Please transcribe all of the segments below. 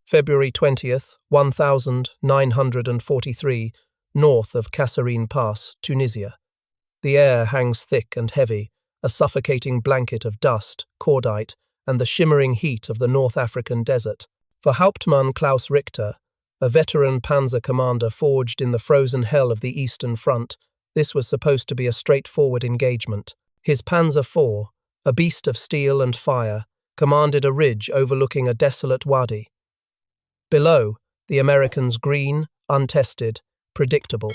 February 20th, 1943, north of Kasserine Pass, Tunisia. The air hangs thick and heavy, a suffocating blanket of dust, cordite, and the shimmering heat of the North African desert. For Hauptmann Klaus Richter, a veteran Panzer commander forged in the frozen hell of the Eastern Front, this was supposed to be a straightforward engagement. His Panzer IV, a beast of steel and fire, commanded a ridge overlooking a desolate wadi. Below, the Americans green, untested, predictable.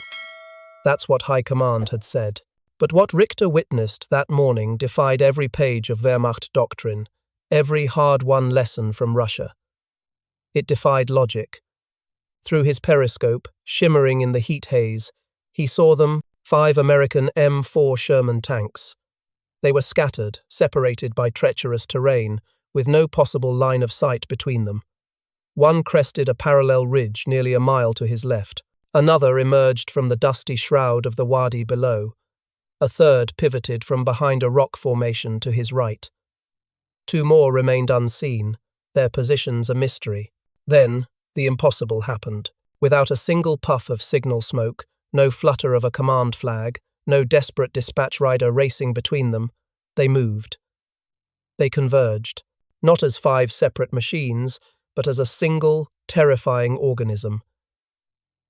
That's what High Command had said. But what Richter witnessed that morning defied every page of Wehrmacht doctrine, every hard-won lesson from Russia. It defied logic. Through his periscope, shimmering in the heat haze, he saw them, 5 American M4 Sherman tanks. They were scattered, separated by treacherous terrain, with no possible line of sight between them. One crested a parallel ridge nearly a mile to his left. Another emerged from the dusty shroud of the wadi below. A third pivoted from behind a rock formation to his right. 2 more remained unseen, their positions a mystery. Then, the impossible happened. Without a single puff of signal smoke, no flutter of a command flag, no desperate dispatch rider racing between them, they moved. They converged, not as 5 separate machines, but as a single, terrifying organism.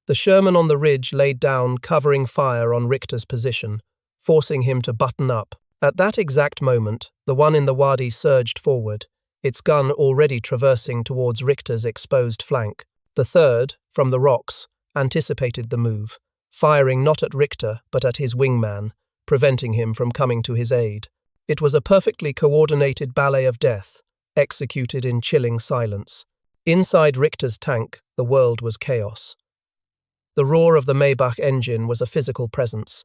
The Sherman on the ridge laid down, covering fire on Richter's position, forcing him to button up. At that exact moment, the one in the wadi surged forward, its gun already traversing towards Richter's exposed flank. The third, from the rocks, anticipated the move, firing not at Richter but at his wingman, preventing him from coming to his aid. It was a perfectly coordinated ballet of death, executed in chilling silence. Inside Richter's tank, the world was chaos. The roar of the Maybach engine was a physical presence.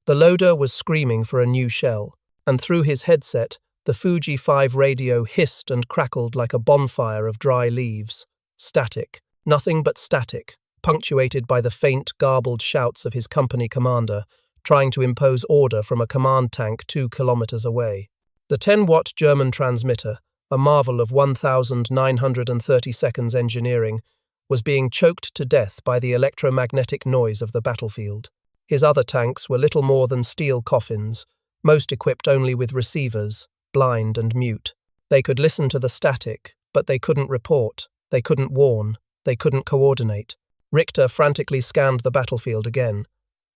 The loader was screaming for a new shell, and through his headset, the Fuji 5 radio hissed and crackled like a bonfire of dry leaves. Static, nothing but static, punctuated by the faint, garbled shouts of his company commander, trying to impose order from a command tank 2 kilometers away. The 10-watt German transmitter, a marvel of 1,930 seconds engineering, was being choked to death by the electromagnetic noise of the battlefield. His other tanks were little more than steel coffins, most equipped only with receivers, blind and mute. They could listen to the static, but they couldn't report, they couldn't warn, they couldn't coordinate. Richter frantically scanned the battlefield again.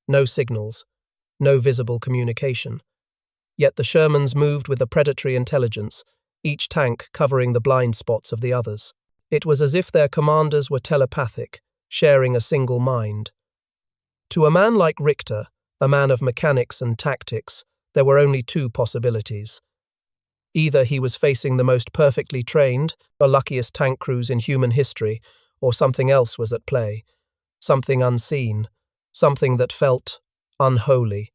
No signals, no visible communication. Yet the Shermans moved with a predatory intelligence, each tank covering the blind spots of the others. It was as if their commanders were telepathic, sharing a single mind. To a man like Richter, a man of mechanics and tactics, there were only 2 possibilities. Either he was facing the most perfectly trained, the luckiest tank crews in human history, or something else was at play, something unseen, something that felt unholy.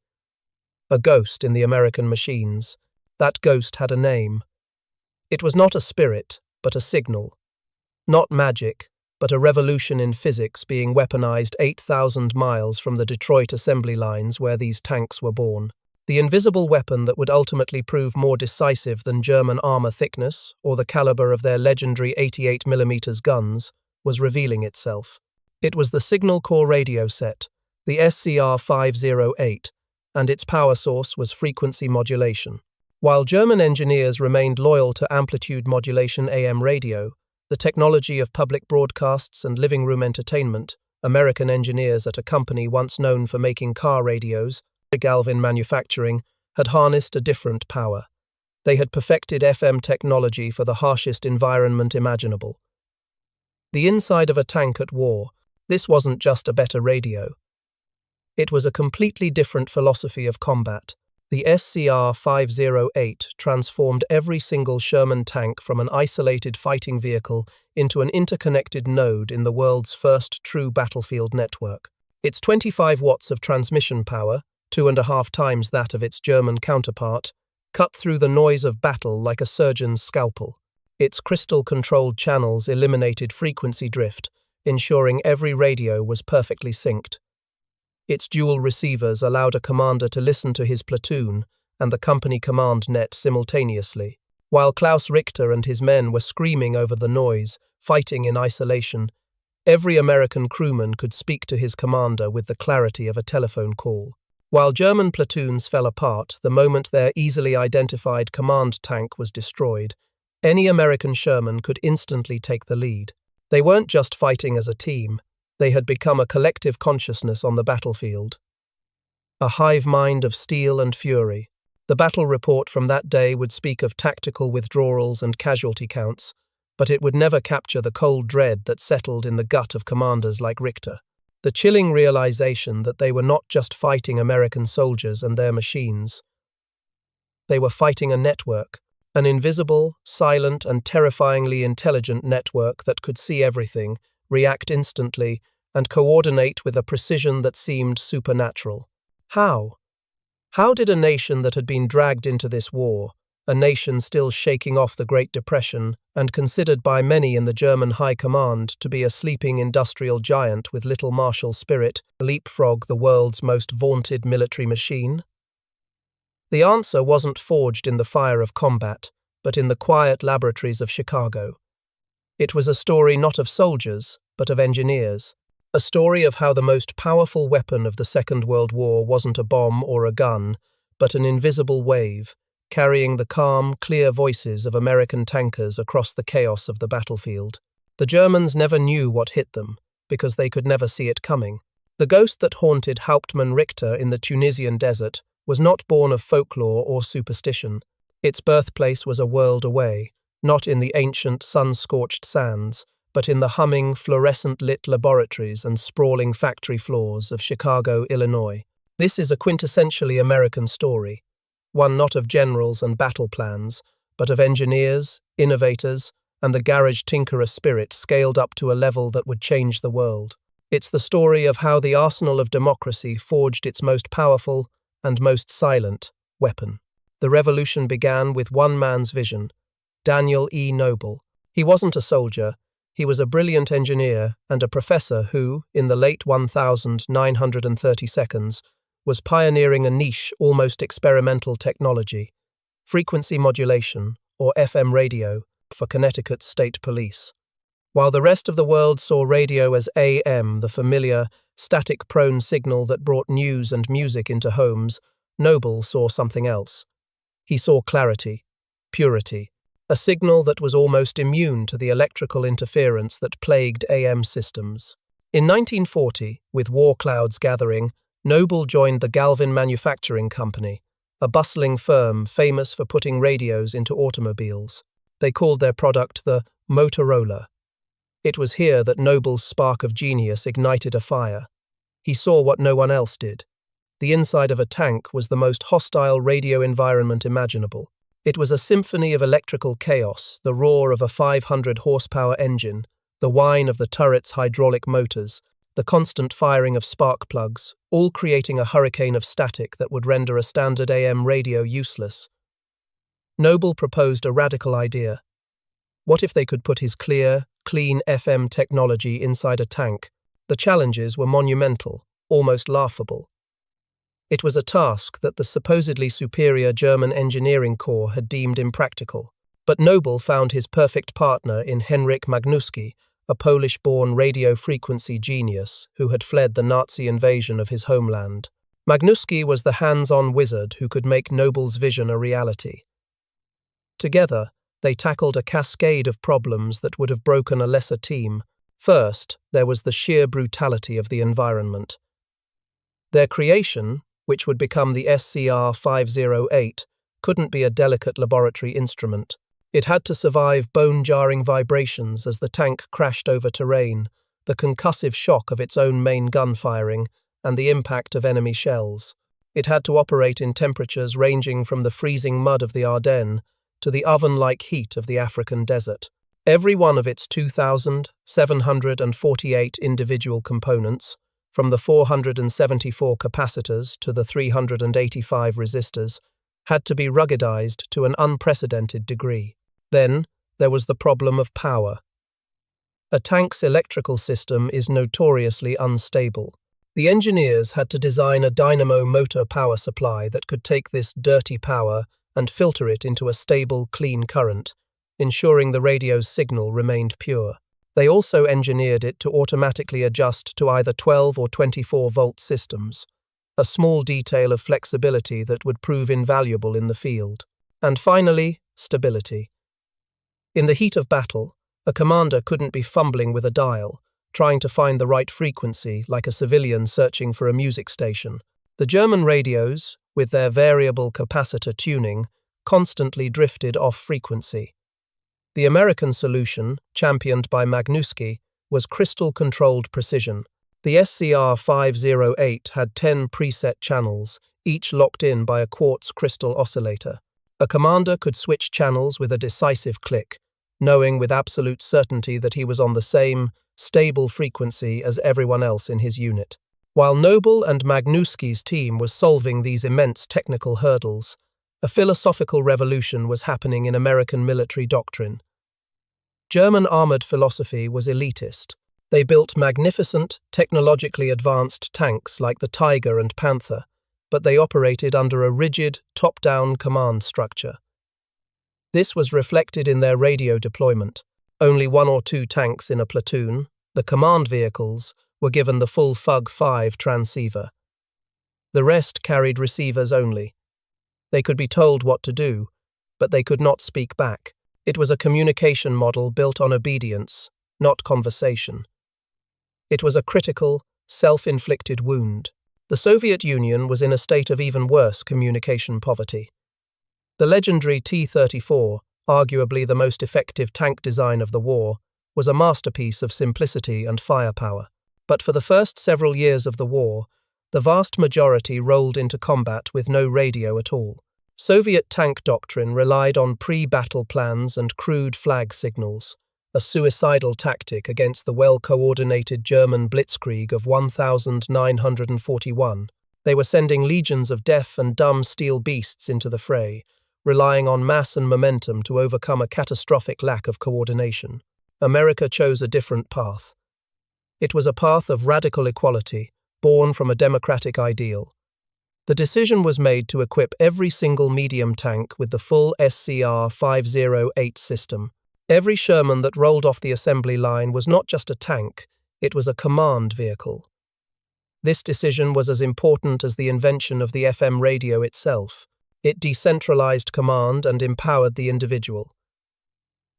A ghost in the American machines. That ghost had a name. It was not a spirit, but a signal. Not magic, but a revolution in physics being weaponized 8,000 miles from the Detroit assembly lines where these tanks were born. The invisible weapon that would ultimately prove more decisive than German armor thickness or the caliber of their legendary 88mm guns was revealing itself. It was the Signal Corps radio set, the SCR-508, and its power source was frequency modulation. While German engineers remained loyal to amplitude modulation AM radio, the technology of public broadcasts and living room entertainment, American engineers at a company once known for making car radios, Galvin Manufacturing, had harnessed a different power. They had perfected FM technology for the harshest environment imaginable. The inside of a tank at war, this wasn't just a better radio. It was a completely different philosophy of combat. The SCR-508 transformed every single Sherman tank from an isolated fighting vehicle into an interconnected node in the world's first true battlefield network. Its 25 watts of transmission power, 2.5 times that of its German counterpart, cut through the noise of battle like a surgeon's scalpel. Its crystal-controlled channels eliminated frequency drift, ensuring every radio was perfectly synced. Its dual receivers allowed a commander to listen to his platoon and the company command net simultaneously. While Klaus Richter and his men were screaming over the noise, fighting in isolation, every American crewman could speak to his commander with the clarity of a telephone call. While German platoons fell apart the moment their easily identified command tank was destroyed, any American Sherman could instantly take the lead. They weren't just fighting as a team, they had become a collective consciousness on the battlefield. A hive mind of steel and fury. The battle report from that day would speak of tactical withdrawals and casualty counts, but it would never capture the cold dread that settled in the gut of commanders like Richter. The chilling realization that they were not just fighting American soldiers and their machines. They were fighting a network, an invisible, silent, and terrifyingly intelligent network that could see everything, react instantly, and coordinate with a precision that seemed supernatural. How? How did a nation that had been dragged into this war, a nation still shaking off the Great Depression and considered by many in the German High Command to be a sleeping industrial giant with little martial spirit, leapfrog the world's most vaunted military machine? The answer wasn't forged in the fire of combat, but in the quiet laboratories of Chicago. It was a story not of soldiers, but of engineers. A story of how the most powerful weapon of the Second World War wasn't a bomb or a gun, but an invisible wave, carrying the calm, clear voices of American tankers across the chaos of the battlefield. The Germans never knew what hit them, because they could never see it coming. The ghost that haunted Hauptmann Richter in the Tunisian desert was not born of folklore or superstition. Its birthplace was a world away, not in the ancient sun-scorched sands, but in the humming, fluorescent-lit laboratories and sprawling factory floors of Chicago, Illinois. This is a quintessentially American story, one not of generals and battle plans, but of engineers, innovators, and the garage tinkerer spirit scaled up to a level that would change the world. It's the story of how the arsenal of democracy forged its most powerful and most silent weapon. The revolution began with one man's vision, Daniel E. Noble. He wasn't a soldier. He was a brilliant engineer and a professor who, in the late 1930s, was pioneering a niche, almost experimental technology, frequency modulation, or FM radio, for Connecticut's state police. While the rest of the world saw radio as AM, the familiar, static-prone signal that brought news and music into homes, Noble saw something else. He saw clarity, purity, a signal that was almost immune to the electrical interference that plagued AM systems. In 1940, with war clouds gathering, Noble joined the Galvin Manufacturing Company, a bustling firm famous for putting radios into automobiles. They called their product the Motorola. It was here that Noble's spark of genius ignited a fire. He saw what no one else did. The inside of a tank was the most hostile radio environment imaginable. It was a symphony of electrical chaos, the roar of a 500-horsepower engine, the whine of the turret's hydraulic motors, the constant firing of spark plugs, all creating a hurricane of static that would render a standard AM radio useless. Noble proposed a radical idea. What if they could put his clear, clean FM technology inside a tank? The challenges were monumental, almost laughable. It was a task that the supposedly superior German engineering corps had deemed impractical. But Noble found his perfect partner in Henryk Magnuski, a Polish-born radio frequency genius who had fled the Nazi invasion of his homeland. Magnuski was the hands-on wizard who could make Noble's vision a reality. Together, they tackled a cascade of problems that would have broken a lesser team. First, there was the sheer brutality of the environment. Their creation, which would become the SCR-508, couldn't be a delicate laboratory instrument. It had to survive bone-jarring vibrations as the tank crashed over terrain, the concussive shock of its own main gun firing, and the impact of enemy shells. It had to operate in temperatures ranging from the freezing mud of the Ardennes to the oven-like heat of the African desert. Every one of its 2,748 individual components, from the 474 capacitors to the 385 resistors, had to be ruggedized to an unprecedented degree. Then, there was the problem of power. A tank's electrical system is notoriously unstable. The engineers had to design a dynamo motor power supply that could take this dirty power and filter it into a stable, clean current, ensuring the radio's signal remained pure. They also engineered it to automatically adjust to either 12 or 24-volt systems, a small detail of flexibility that would prove invaluable in the field. And finally, stability. In the heat of battle, a commander couldn't be fumbling with a dial, trying to find the right frequency like a civilian searching for a music station. The German radios, with their variable capacitor tuning, constantly drifted off frequency. The American solution, championed by Magnuski, was crystal-controlled precision. The SCR-508 had 10 preset channels, each locked in by a quartz crystal oscillator. A commander could switch channels with a decisive click, knowing with absolute certainty that he was on the same, stable frequency as everyone else in his unit. While Noble and Magnuski's team was solving these immense technical hurdles, a philosophical revolution was happening in American military doctrine. German armored philosophy was elitist. They built magnificent, technologically advanced tanks like the Tiger and Panther, but they operated under a rigid, top-down command structure. This was reflected in their radio deployment. Only 1 or 2 tanks in a platoon, the command vehicles, were given the full FUG-5 transceiver. The rest carried receivers only. They could be told what to do, but they could not speak back. It was a communication model built on obedience, not conversation. It was a critical, self-inflicted wound. The Soviet Union was in a state of even worse communication poverty. The legendary T-34, arguably the most effective tank design of the war, was a masterpiece of simplicity and firepower. But for the first several years of the war, the vast majority rolled into combat with no radio at all. Soviet tank doctrine relied on pre-battle plans and crude flag signals, a suicidal tactic against the well-coordinated German blitzkrieg of 1941. They were sending legions of deaf and dumb steel beasts into the fray, relying on mass and momentum to overcome a catastrophic lack of coordination. America chose a different path. It was a path of radical equality, born from a democratic ideal. The decision was made to equip every single medium tank with the full SCR-508 system. Every Sherman that rolled off the assembly line was not just a tank, it was a command vehicle. This decision was as important as the invention of the FM radio itself. It decentralized command and empowered the individual.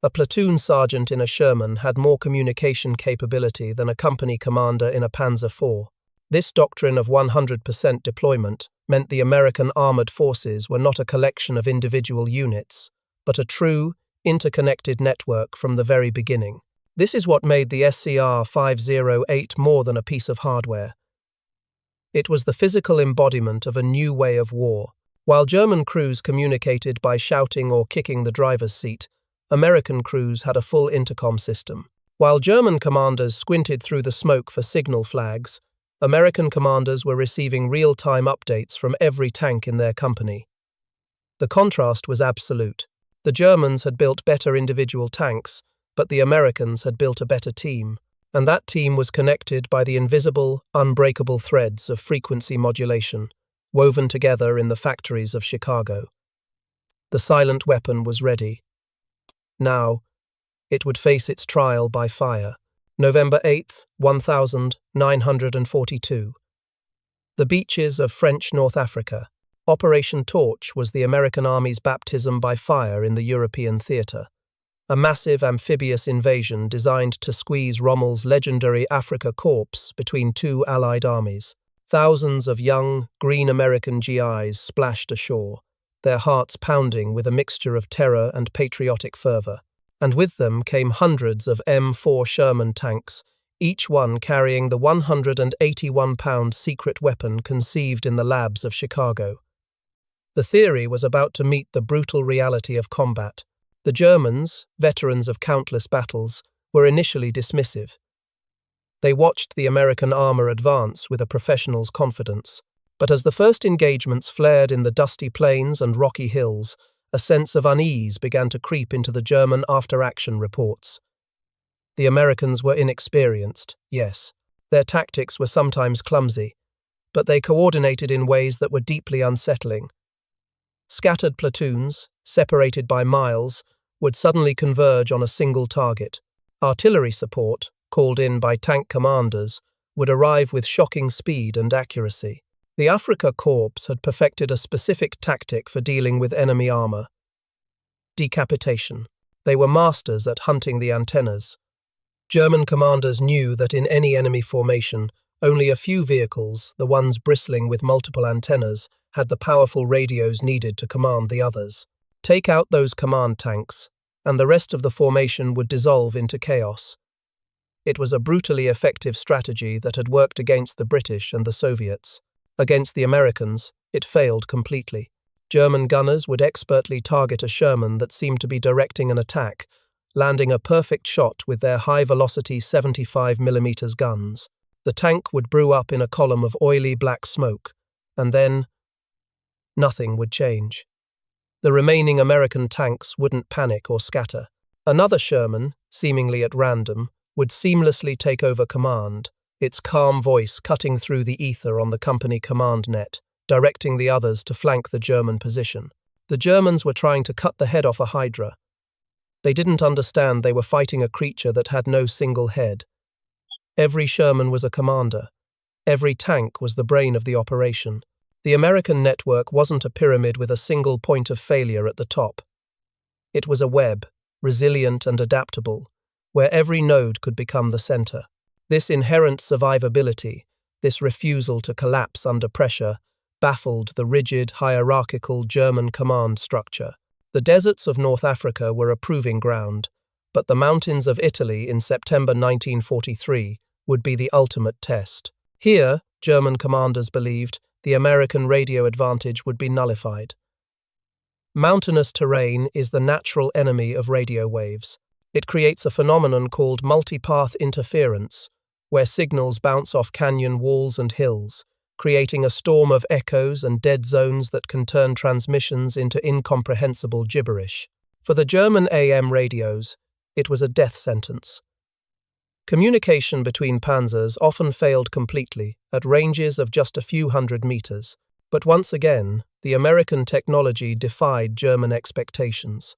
A platoon sergeant in a Sherman had more communication capability than a company commander in a Panzer IV. This doctrine of 100% deployment meant the American armored forces were not a collection of individual units, but a true, interconnected network from the very beginning. This is what made the SCR-508 more than a piece of hardware. It was the physical embodiment of a new way of war. While German crews communicated by shouting or kicking the driver's seat, American crews had a full intercom system. While German commanders squinted through the smoke for signal flags, American commanders were receiving real-time updates from every tank in their company. The contrast was absolute. The Germans had built better individual tanks, but the Americans had built a better team, and that team was connected by the invisible, unbreakable threads of frequency modulation, woven together in the factories of Chicago. The silent weapon was ready. Now, it would face its trial by fire. November 8, 1942. The beaches of French North Africa. Operation Torch was the American Army's baptism by fire in the European theatre. A massive amphibious invasion designed to squeeze Rommel's legendary Afrika Korps between 2 Allied armies. Thousands of young, green American GIs splashed ashore, their hearts pounding with a mixture of terror and patriotic fervor. And with them came hundreds of M4 Sherman tanks, each one carrying the 181-pound secret weapon conceived in the labs of Chicago. The theory was about to meet the brutal reality of combat. The Germans, veterans of countless battles, were initially dismissive. They watched the American armor advance with a professional's confidence. But as the first engagements flared in the dusty plains and rocky hills, a sense of unease began to creep into the German after-action reports. The Americans were inexperienced, yes. Their tactics were sometimes clumsy, but they coordinated in ways that were deeply unsettling. Scattered platoons, separated by miles, would suddenly converge on a single target. Artillery support, called in by tank commanders, would arrive with shocking speed and accuracy. The Afrika Korps had perfected a specific tactic for dealing with enemy armor: decapitation. They were masters at hunting the antennas. German commanders knew that in any enemy formation, only a few vehicles, the ones bristling with multiple antennas, had the powerful radios needed to command the others. Take out those command tanks, and the rest of the formation would dissolve into chaos. It was a brutally effective strategy that had worked against the British and the Soviets. Against the Americans, it failed completely. German gunners would expertly target a Sherman that seemed to be directing an attack, landing a perfect shot with their high-velocity 75mm guns. The tank would brew up in a column of oily black smoke, and then nothing would change. The remaining American tanks wouldn't panic or scatter. Another Sherman, seemingly at random, would seamlessly take over command, its calm voice cutting through the ether on the company command net, directing the others to flank the German position. The Germans were trying to cut the head off a hydra. They didn't understand they were fighting a creature that had no single head. Every Sherman was a commander. Every tank was the brain of the operation. The American network wasn't a pyramid with a single point of failure at the top. It was a web, resilient and adaptable, where every node could become the center. This inherent survivability, this refusal to collapse under pressure, baffled the rigid, hierarchical German command structure. The deserts of North Africa were a proving ground, but the mountains of Italy in September 1943 would be the ultimate test. Here, German commanders believed, the American radio advantage would be nullified. Mountainous terrain is the natural enemy of radio waves. It creates a phenomenon called multipath interference, where signals bounce off canyon walls and hills, creating a storm of echoes and dead zones that can turn transmissions into incomprehensible gibberish. For the German AM radios, it was a death sentence. Communication between panzers often failed completely, at ranges of just a few hundred meters. But once again, the American technology defied German expectations.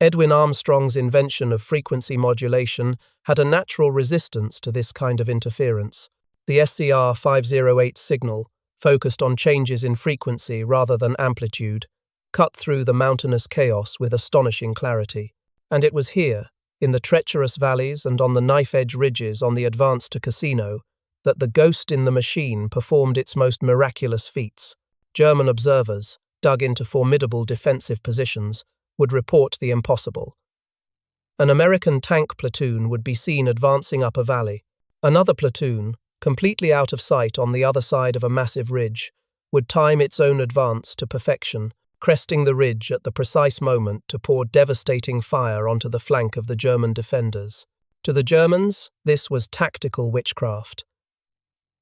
Edwin Armstrong's invention of frequency modulation had a natural resistance to this kind of interference. The SCR 508 signal, focused on changes in frequency rather than amplitude, cut through the mountainous chaos with astonishing clarity. And it was here, in the treacherous valleys and on the knife-edge ridges on the advance to Casino, that the ghost in the machine performed its most miraculous feats. German observers, dug into formidable defensive positions, would report the impossible. An American tank platoon would be seen advancing up a valley. Another platoon, completely out of sight on the other side of a massive ridge, would time its own advance to perfection, cresting the ridge at the precise moment to pour devastating fire onto the flank of the German defenders. To the Germans, this was tactical witchcraft.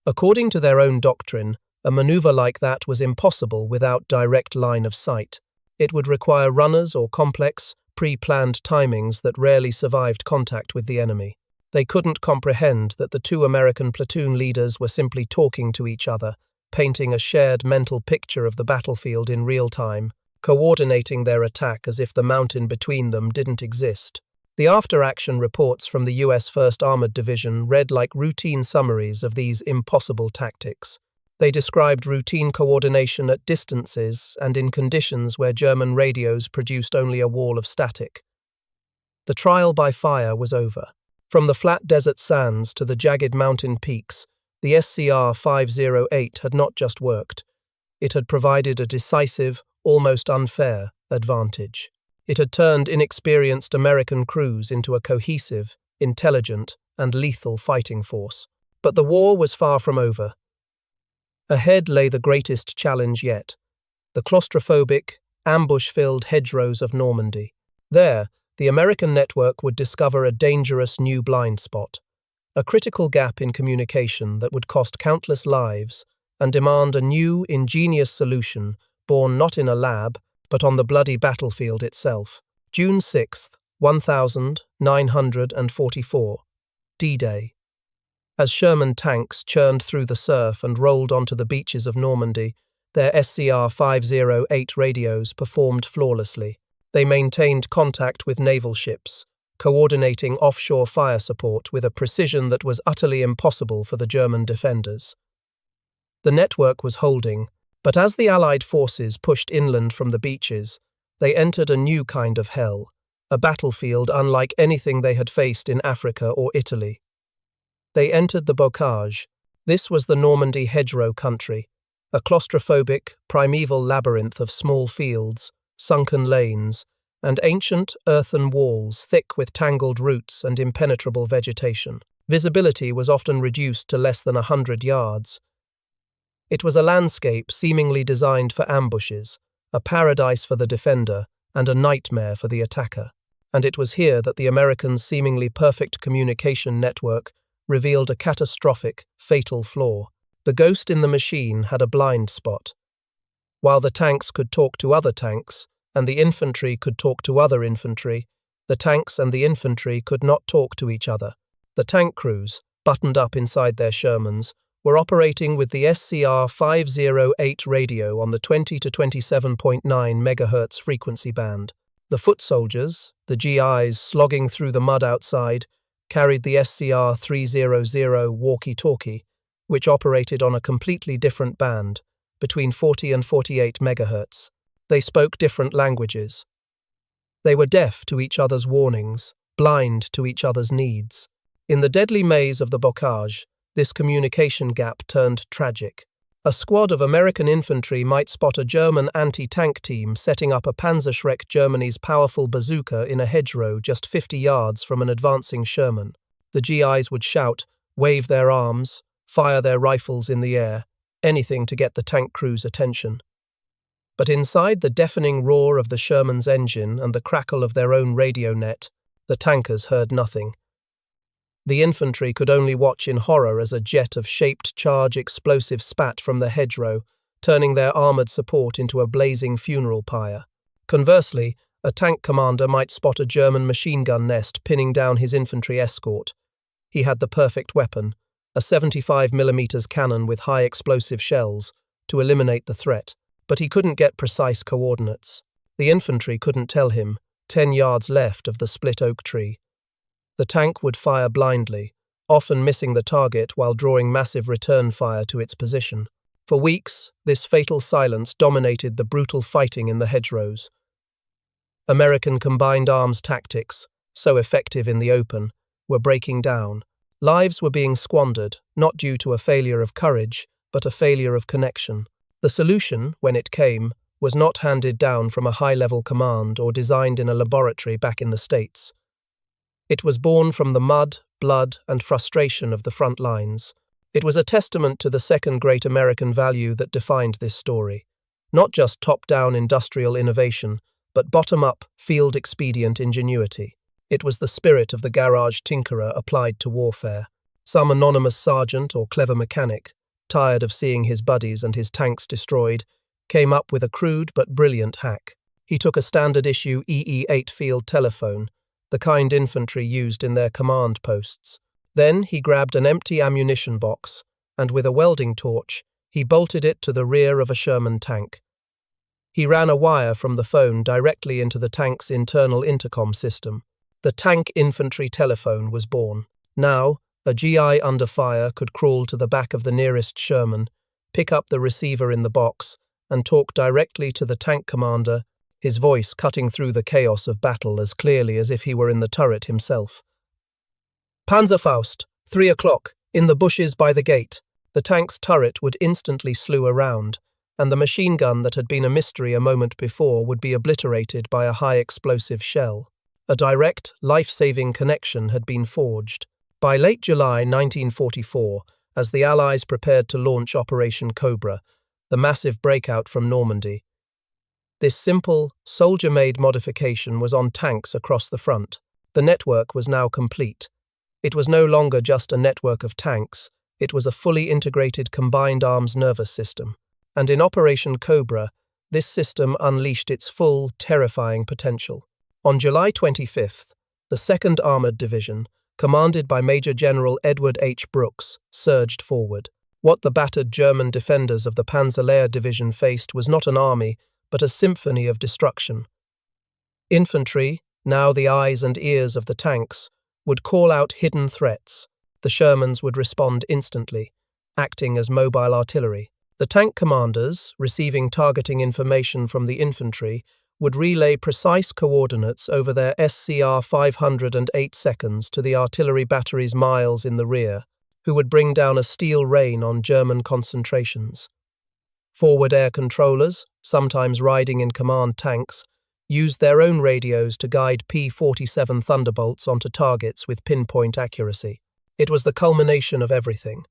According to their own doctrine, a maneuver like that was impossible without direct line of sight. It would require runners or complex, pre-planned timings that rarely survived contact with the enemy. They couldn't comprehend that the two American platoon leaders were simply talking to each other, painting a shared mental picture of the battlefield in real time, coordinating their attack as if the mountain between them didn't exist. The after-action reports from the US 1st Armored Division read like routine summaries of these impossible tactics. They described routine coordination at distances and in conditions where German radios produced only a wall of static. The trial by fire was over. From the flat desert sands to the jagged mountain peaks, the SCR 508 had not just worked. It had provided a decisive, almost unfair, advantage. It had turned inexperienced American crews into a cohesive, intelligent, and lethal fighting force. But the war was far from over. Ahead lay the greatest challenge yet, the claustrophobic, ambush-filled hedgerows of Normandy. There, the American network would discover a dangerous new blind spot, a critical gap in communication that would cost countless lives and demand a new, ingenious solution born not in a lab, but on the bloody battlefield itself. June 6, 1944, D-Day. As Sherman tanks churned through the surf and rolled onto the beaches of Normandy, their SCR 508 radios performed flawlessly. They maintained contact with naval ships, coordinating offshore fire support with a precision that was utterly impossible for the German defenders. The network was holding, but as the Allied forces pushed inland from the beaches, they entered a new kind of hell, a battlefield unlike anything they had faced in Africa or Italy. They entered the bocage. This was the Normandy hedgerow country, a claustrophobic, primeval labyrinth of small fields, sunken lanes, and ancient earthen walls thick with tangled roots and impenetrable vegetation. Visibility was often reduced to less than 100 yards. It was a landscape seemingly designed for ambushes, a paradise for the defender and a nightmare for the attacker. And it was here that the Americans' seemingly perfect communication network revealed a catastrophic, fatal flaw. The ghost in the machine had a blind spot. While the tanks could talk to other tanks, and the infantry could talk to other infantry, the tanks and the infantry could not talk to each other. The tank crews, buttoned up inside their Shermans, were operating with the SCR 508 radio on the 20 to 27.9 MHz frequency band. The foot soldiers, the GIs slogging through the mud outside, carried the SCR 300 walkie-talkie, which operated on a completely different band, between 40 and 48 MHz. They spoke different languages. They were deaf to each other's warnings, blind to each other's needs. In the deadly maze of the bocage, this communication gap turned tragic. A squad of American infantry might spot a German anti-tank team setting up a Panzer Germany's powerful bazooka in a hedgerow just 50 yards from an advancing Sherman. The GIs would shout, wave their arms, fire their rifles in the air, anything to get the tank crew's attention. But inside the deafening roar of the Sherman's engine and the crackle of their own radio net, the tankers heard nothing. The infantry could only watch in horror as a jet of shaped charge explosive spat from the hedgerow, turning their armoured support into a blazing funeral pyre. Conversely, a tank commander might spot a German machine gun nest pinning down his infantry escort. He had the perfect weapon, a 75mm cannon with high explosive shells, to eliminate the threat, but he couldn't get precise coordinates. The infantry couldn't tell him, 10 yards left of the split oak tree. The tank would fire blindly, often missing the target while drawing massive return fire to its position. For weeks, this fatal silence dominated the brutal fighting in the hedgerows. American combined arms tactics, so effective in the open, were breaking down. Lives were being squandered, not due to a failure of courage, but a failure of connection. The solution, when it came, was not handed down from a high-level command or designed in a laboratory back in the States. It was born from the mud, blood, and frustration of the front lines. It was a testament to the second great American value that defined this story. Not just top-down industrial innovation, but bottom-up, field-expedient ingenuity. It was the spirit of the garage tinkerer applied to warfare. Some anonymous sergeant or clever mechanic, tired of seeing his buddies and his tanks destroyed, came up with a crude but brilliant hack. He took a standard-issue EE-8 field telephone, the kind infantry used in their command posts. Then he grabbed an empty ammunition box, and with a welding torch, he bolted it to the rear of a Sherman tank. He ran a wire from the phone directly into the tank's internal intercom system. The tank infantry telephone was born. Now, a GI under fire could crawl to the back of the nearest Sherman, pick up the receiver in the box, and talk directly to the tank commander, his voice cutting through the chaos of battle as clearly as if he were in the turret himself. Panzerfaust, 3 o'clock, in the bushes by the gate. The tank's turret would instantly slew around, and the machine gun that had been a mystery a moment before would be obliterated by a high-explosive shell. A direct, life-saving connection had been forged. By late July 1944, as the Allies prepared to launch Operation Cobra, the massive breakout from Normandy, this simple, soldier-made modification was on tanks across the front. The network was now complete. It was no longer just a network of tanks, it was a fully integrated combined arms nervous system. And in Operation Cobra, this system unleashed its full, terrifying potential. On July 25th, the 2nd Armoured Division, commanded by Major General Edward H. Brooks, surged forward. What the battered German defenders of the Panzer Division faced was not an army, but a symphony of destruction. Infantry, now the eyes and ears of the tanks, would call out hidden threats. The Shermans would respond instantly, acting as mobile artillery. The tank commanders, receiving targeting information from the infantry, would relay precise coordinates over their SCR 508 seconds to the artillery batteries miles in the rear, who would bring down a steel rain on German concentrations. Forward air controllers, sometimes riding in command tanks, used their own radios to guide P-47 Thunderbolts onto targets with pinpoint accuracy. It was the culmination of everything.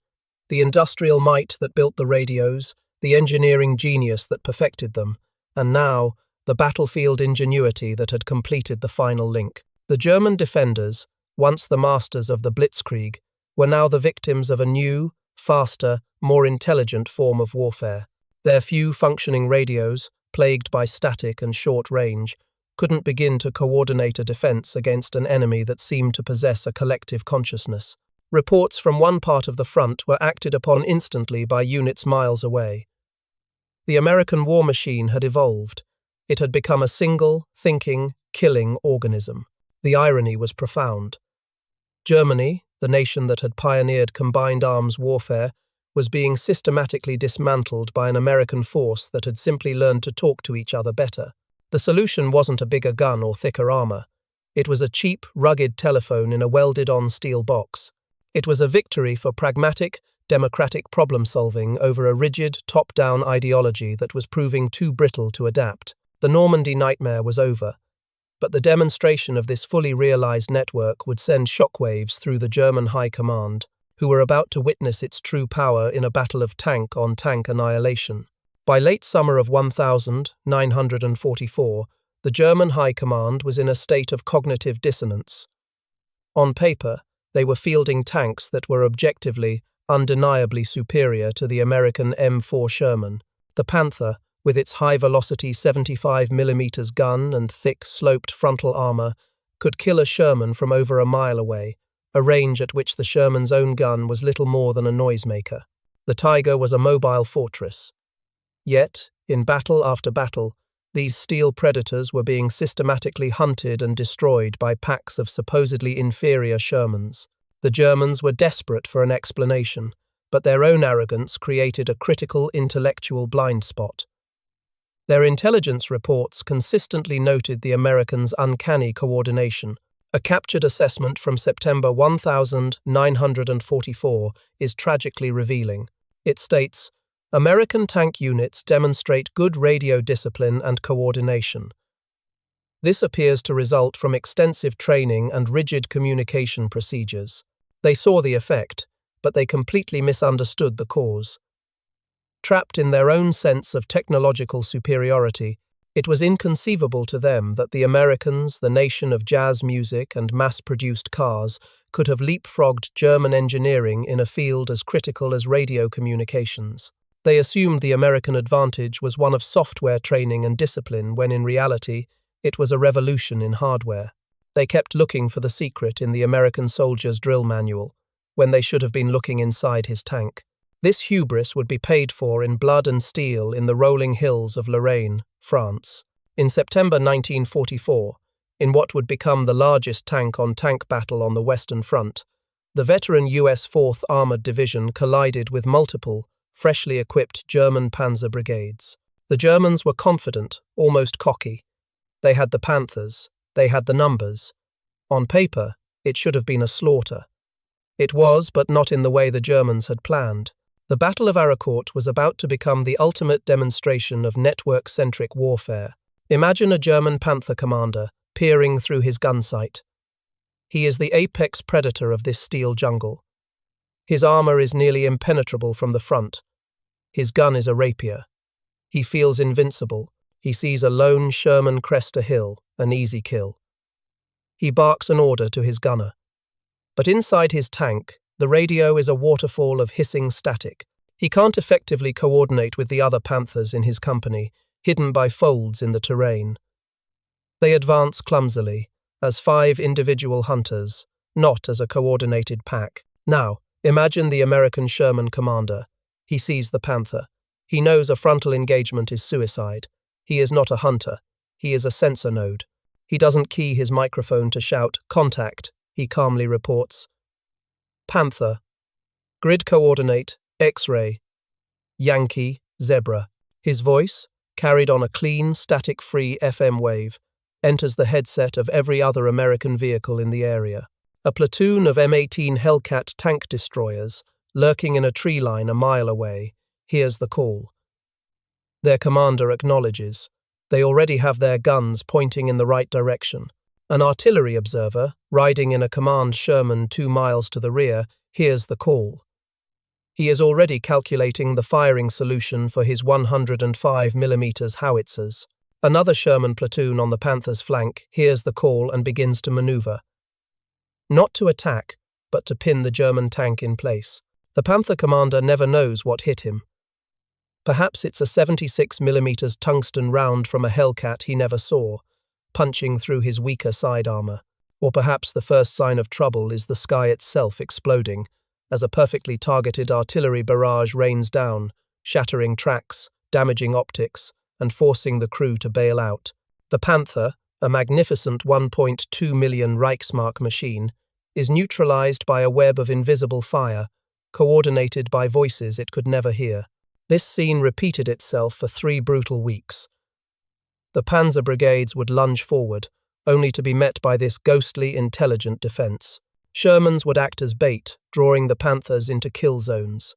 The industrial might that built the radios, the engineering genius that perfected them, and now, the battlefield ingenuity that had completed the final link. The German defenders, once the masters of the Blitzkrieg, were now the victims of a new, faster, more intelligent form of warfare. Their few functioning radios, plagued by static and short range, couldn't begin to coordinate a defense against an enemy that seemed to possess a collective consciousness. Reports from one part of the front were acted upon instantly by units miles away. The American war machine had evolved. It had become a single, thinking, killing organism. The irony was profound. Germany, the nation that had pioneered combined arms warfare, was being systematically dismantled by an American force that had simply learned to talk to each other better. The solution wasn't a bigger gun or thicker armor. It was a cheap, rugged telephone in a welded-on steel box. It was a victory for pragmatic, democratic problem-solving over a rigid, top-down ideology that was proving too brittle to adapt. The Normandy nightmare was over, but the demonstration of this fully realized network would send shockwaves through the German High Command, who were about to witness its true power in a battle of tank-on-tank annihilation. By late summer of 1944, the German High Command was in a state of cognitive dissonance. On paper, they were fielding tanks that were objectively, undeniably superior to the American M4 Sherman. The Panther, with its high-velocity 75mm gun and thick, sloped frontal armor, could kill a Sherman from over a mile away, a range at which the Sherman's own gun was little more than a noisemaker. The Tiger was a mobile fortress. Yet, in battle after battle, these steel predators were being systematically hunted and destroyed by packs of supposedly inferior Shermans. The Germans were desperate for an explanation, but their own arrogance created a critical intellectual blind spot. Their intelligence reports consistently noted the Americans' uncanny coordination. A captured assessment from September 1944 is tragically revealing. It states, American tank units demonstrate good radio discipline and coordination. This appears to result from extensive training and rigid communication procedures. They saw the effect, but they completely misunderstood the cause. Trapped in their own sense of technological superiority, it was inconceivable to them that the Americans, the nation of jazz music and mass-produced cars, could have leapfrogged German engineering in a field as critical as radio communications. They assumed the American advantage was one of software training and discipline when in reality, it was a revolution in hardware. They kept looking for the secret in the American soldier's drill manual, when they should have been looking inside his tank. This hubris would be paid for in blood and steel in the rolling hills of Lorraine, France. In September 1944, in what would become the largest tank-on-tank battle on the Western Front, the veteran U.S. 4th Armored Division collided with multiple, freshly equipped German Panzer brigades. The Germans were confident, almost cocky. They had the Panthers. They had the numbers. On paper, it should have been a slaughter. It was, but not in the way the Germans had planned. The Battle of Aracourt was about to become the ultimate demonstration of network-centric warfare. Imagine a German Panther commander peering through his gun sight. He is the apex predator of this steel jungle. His armor is nearly impenetrable from the front. His gun is a rapier. He feels invincible. He sees a lone Sherman crest a hill, an easy kill. He barks an order to his gunner. But inside his tank, the radio is a waterfall of hissing static. He can't effectively coordinate with the other Panthers in his company, hidden by folds in the terrain. They advance clumsily, as 5 individual hunters, not as a coordinated pack. Now, imagine the American Sherman commander. He sees the Panther. He knows a frontal engagement is suicide. He is not a hunter. He is a sensor node. He doesn't key his microphone to shout, "Contact," he calmly reports. Panther. Grid coordinate, X-ray. Yankee, zebra. His voice, carried on a clean, static-free FM wave, enters the headset of every other American vehicle in the area. A platoon of M18 Hellcat tank destroyers, lurking in a tree line a mile away, hears the call. Their commander acknowledges. They already have their guns pointing in the right direction. An artillery observer, riding in a command Sherman 2 miles to the rear, hears the call. He is already calculating the firing solution for his 105mm howitzers. Another Sherman platoon on the Panther's flank hears the call and begins to maneuver. Not to attack, but to pin the German tank in place. The Panther commander never knows what hit him. Perhaps it's a 76mm tungsten round from a Hellcat he never saw, punching through his weaker side armor. Or perhaps the first sign of trouble is the sky itself exploding, as a perfectly targeted artillery barrage rains down, shattering tracks, damaging optics, and forcing the crew to bail out. The Panther, a magnificent 1.2 million Reichsmark machine, is neutralized by a web of invisible fire, coordinated by voices it could never hear. This scene repeated itself for 3 brutal weeks. The Panzer brigades would lunge forward, only to be met by this ghostly, intelligent defense. Shermans would act as bait, drawing the Panthers into kill zones.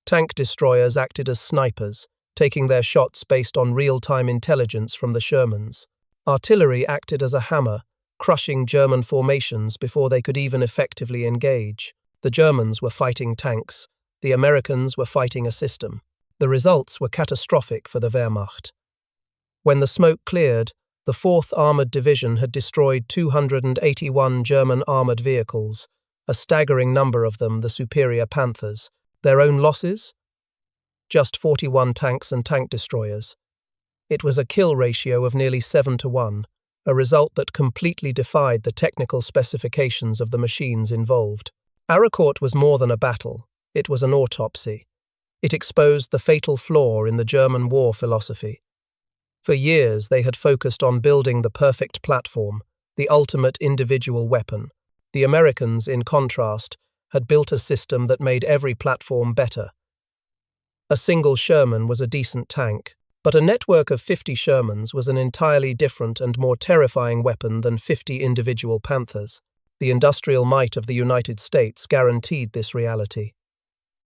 Tank destroyers acted as snipers, taking their shots based on real-time intelligence from the Shermans. Artillery acted as a hammer, crushing German formations before they could even effectively engage. The Germans were fighting tanks. The Americans were fighting a system. The results were catastrophic for the Wehrmacht. When the smoke cleared, the 4th Armoured Division had destroyed 281 German armoured vehicles, a staggering number of them the superior Panthers. Their own losses? Just 41 tanks and tank destroyers. It was a kill ratio of nearly 7-1, a result that completely defied the technical specifications of the machines involved. Aracourt was more than a battle, it was an autopsy. It exposed the fatal flaw in the German war philosophy. For years they had focused on building the perfect platform, the ultimate individual weapon. The Americans, in contrast, had built a system that made every platform better. A single Sherman was a decent tank, but a network of 50 Shermans was an entirely different and more terrifying weapon than 50 individual Panthers. The industrial might of the United States guaranteed this reality.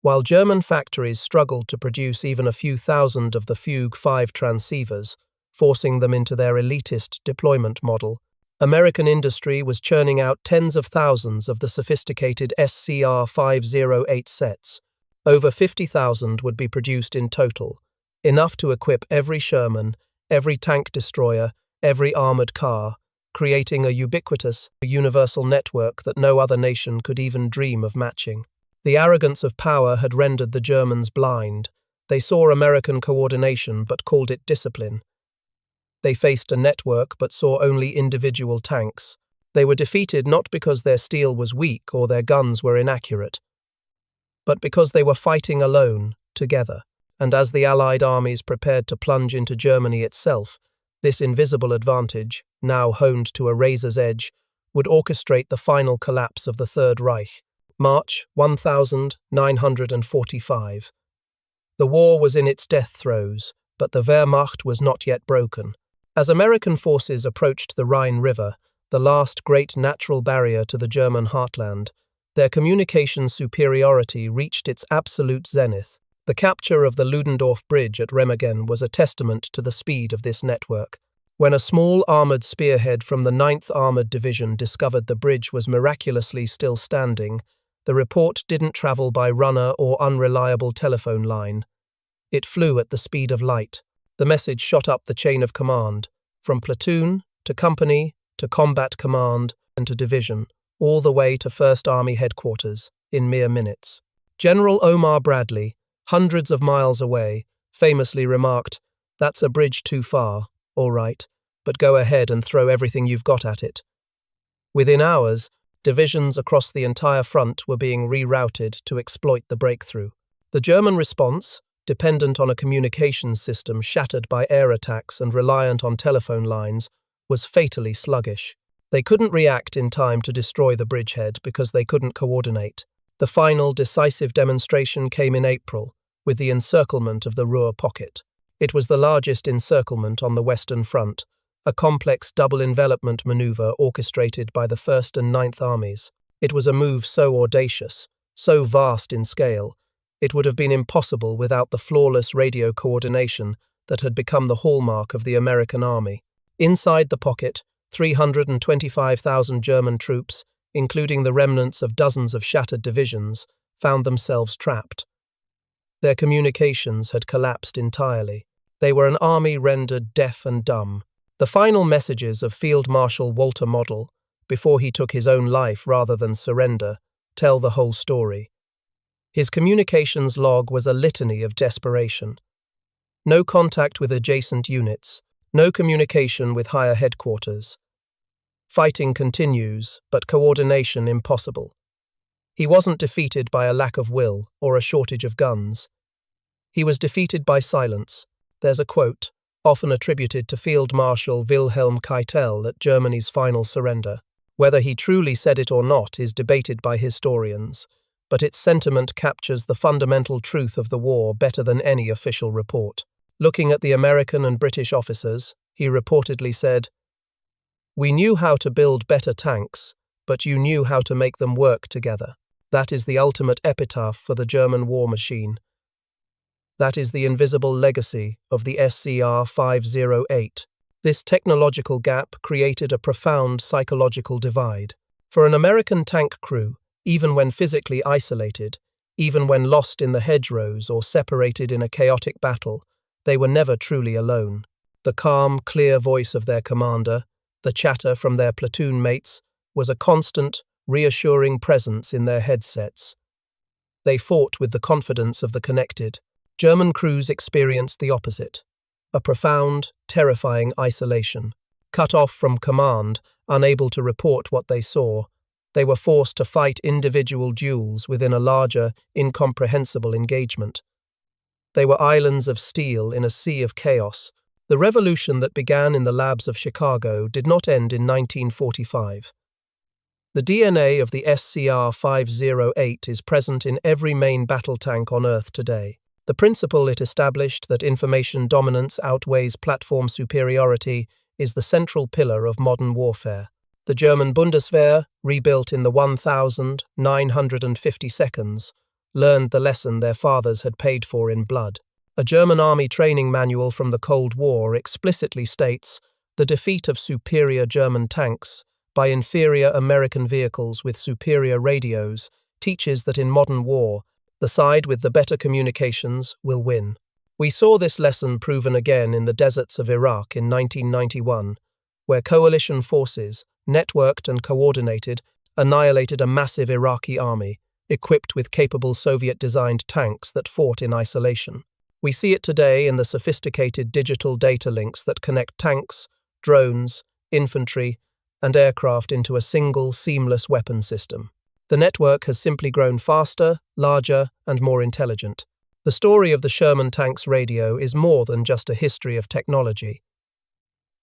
While German factories struggled to produce even a few thousand of the Fugue 5 transceivers, forcing them into their elitist deployment model, American industry was churning out tens of thousands of the sophisticated SCR 508 sets. Over 50,000 would be produced in total, enough to equip every Sherman, every tank destroyer, every armored car, creating a ubiquitous, universal network that no other nation could even dream of matching. The arrogance of power had rendered the Germans blind. They saw American coordination but called it discipline. They faced a network but saw only individual tanks. They were defeated not because their steel was weak or their guns were inaccurate, but because they were fighting alone, together. And as the Allied armies prepared to plunge into Germany itself, this invisible advantage, now honed to a razor's edge, would orchestrate the final collapse of the Third Reich. March 1945. The war was in its death throes, but the Wehrmacht was not yet broken. As American forces approached the Rhine River, the last great natural barrier to the German heartland, their communications superiority reached its absolute zenith. The capture of the Ludendorff Bridge at Remagen was a testament to the speed of this network. When a small armoured spearhead from the 9th Armoured Division discovered the bridge was miraculously still standing, the report didn't travel by runner or unreliable telephone line. It flew at the speed of light. The message shot up the chain of command, from platoon to company to combat command and to division, all the way to 1st Army headquarters, in mere minutes. General Omar Bradley, hundreds of miles away, famously remarked, "That's a bridge too far, all right, but go ahead and throw everything you've got at it." Within hours, divisions across the entire front were being rerouted to exploit the breakthrough. The German response, dependent on a communications system shattered by air attacks and reliant on telephone lines, was fatally sluggish. They couldn't react in time to destroy the bridgehead because they couldn't coordinate. The final, decisive demonstration came in April, with the encirclement of the Ruhr pocket. It was the largest encirclement on the Western Front, a complex double envelopment maneuver orchestrated by the 1st and 9th Armies. It was a move so audacious, so vast in scale, it would have been impossible without the flawless radio coordination that had become the hallmark of the American Army. Inside the pocket, 325,000 German troops, including the remnants of dozens of shattered divisions, found themselves trapped. Their communications had collapsed entirely. They were an army rendered deaf and dumb. The final messages of Field Marshal Walter Model, before he took his own life rather than surrender, tell the whole story. His communications log was a litany of desperation. No contact with adjacent units, no communication with higher headquarters. Fighting continues, but coordination impossible. He wasn't defeated by a lack of will or a shortage of guns. He was defeated by silence. There's a quote, often attributed to Field Marshal Wilhelm Keitel at Germany's final surrender. Whether he truly said it or not is debated by historians, but its sentiment captures the fundamental truth of the war better than any official report. Looking at the American and British officers, he reportedly said, "We knew how to build better tanks, but you knew how to make them work together. That is the ultimate epitaph for the German war machine. That is the invisible legacy of the SCR-508. This technological gap created a profound psychological divide. For an American tank crew, even when physically isolated, even when lost in the hedgerows or separated in a chaotic battle, they were never truly alone. The calm, clear voice of their commander, the chatter from their platoon mates, was a constant, reassuring presence in their headsets. They fought with the confidence of the connected. German crews experienced the opposite. A profound, terrifying isolation. Cut off from command, unable to report what they saw, they were forced to fight individual duels within a larger, incomprehensible engagement. They were islands of steel in a sea of chaos. The revolution that began in the labs of Chicago did not end in 1945. The DNA of the SCR-508 is present in every main battle tank on Earth today. The principle it established, that information dominance outweighs platform superiority, is the central pillar of modern warfare. The German Bundeswehr, rebuilt in the 1950 seconds, learned the lesson their fathers had paid for in blood. A German army training manual from the Cold War explicitly states the defeat of superior German tanks by inferior American vehicles with superior radios teaches that in modern war, the side with the better communications will win. We saw this lesson proven again in the deserts of Iraq in 1991, where coalition forces, networked and coordinated, annihilated a massive Iraqi army, equipped with capable Soviet-designed tanks that fought in isolation. We see it today in the sophisticated digital data links that connect tanks, drones, infantry, and aircraft into a single, seamless weapon system. The network has simply grown faster, larger, and more intelligent. The story of the Sherman tank's radio is more than just a history of technology.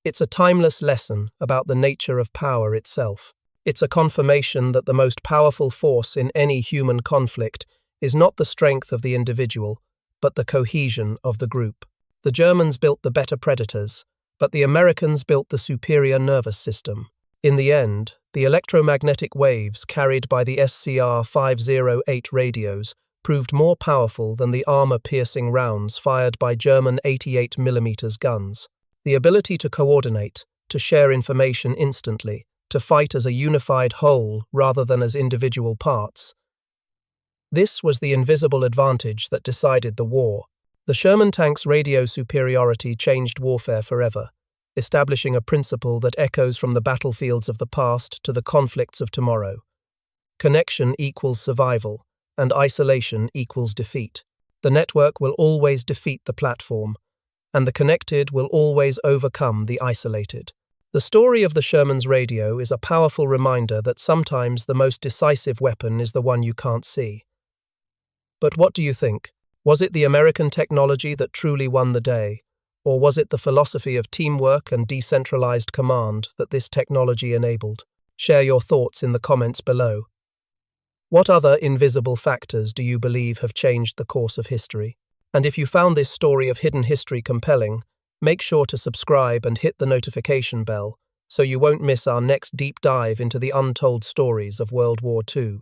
It's a timeless lesson about the nature of power itself. It's a confirmation that the most powerful force in any human conflict is not the strength of the individual, but the cohesion of the group. The Germans built the better Predators, but the Americans built the superior nervous system. In the end, the electromagnetic waves carried by the SCR-508 radios proved more powerful than the armor-piercing rounds fired by German 88mm guns. The ability to coordinate, to share information instantly, to fight as a unified whole rather than as individual parts. This was the invisible advantage that decided the war. The Sherman tank's radio superiority changed warfare forever, establishing a principle that echoes from the battlefields of the past to the conflicts of tomorrow. Connection equals survival, and isolation equals defeat. The network will always defeat the platform, and the connected will always overcome the isolated. The story of the Sherman's radio is a powerful reminder that sometimes the most decisive weapon is the one you can't see. But what do you think? Was it the American technology that truly won the day, Or was it the philosophy of teamwork and decentralized command that this technology enabled? Share your thoughts in the comments below. What other invisible factors do you believe have changed the course of history? And if you found this story of hidden history compelling, make sure to subscribe and hit the notification bell so you won't miss our next deep dive into the untold stories of World War II.